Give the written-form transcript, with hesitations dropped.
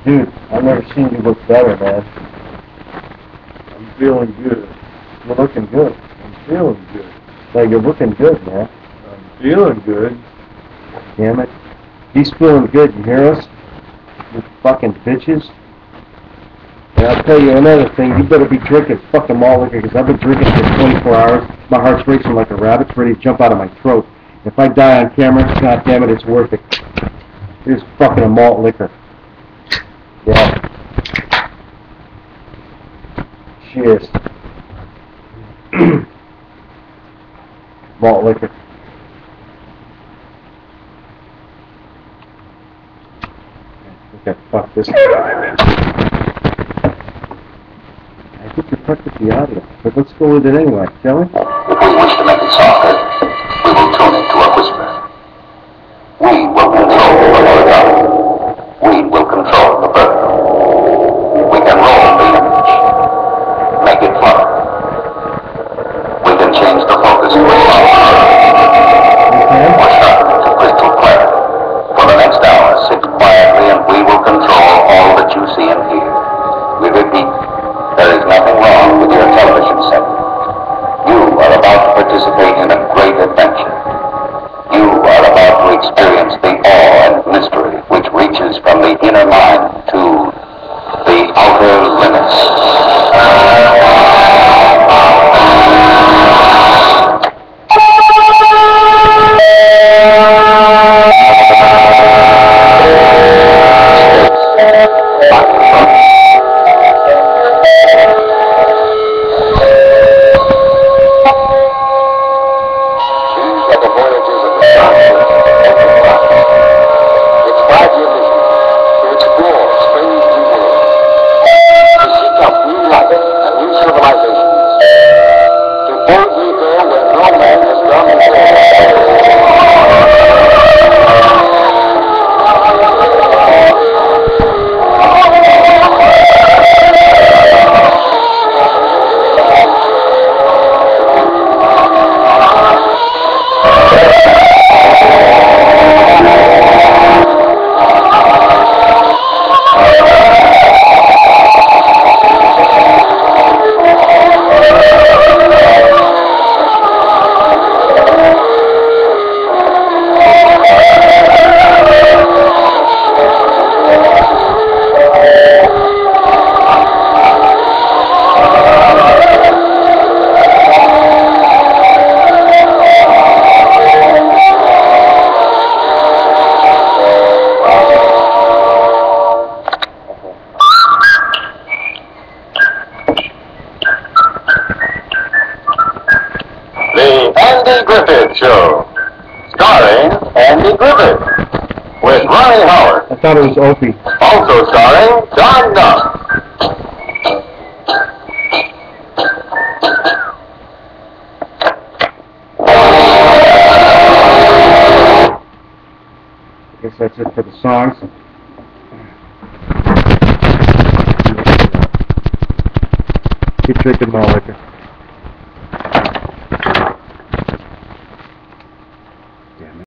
Dude, I've never seen you look better, man. I'm feeling good. You're looking good. I'm feeling good. No, you're looking good, man. I'm feeling good. Damn it. He's feeling good, you hear us? You fucking bitches. And I'll tell you another thing, you better be drinking fucking malt liquor, because I've been drinking for 24 hours. My heart's racing like a rabbit's ready to jump out of my throat. If I die on camera, god damn it, it's worth it. Here's fucking a malt liquor. Yeah. Cheers. Malt liquor. Okay, fuck this. I think you fucked with the audio, but let's go with it anyway, shall we? If we wish to make it softer, we will tune it to a whisper. We will control the horizontal. We will control the vertical. We can roll the image, make it flow. We can change the focus to a or sharpen it to crystal clarity. For the next hour, sit quietly and we will control all that you see and hear. We repeat, there is nothing wrong with your television set. You are about to participate in a great adventure. You are about to experience the awe and mystery which reaches from the inner mind to the outer limits. Andy Griffith Show, starring Andy Griffith, with Ronnie Howard. I thought it was Opie. Also starring John Duff. I guess that's it for the songs. Keep drinking more liquor.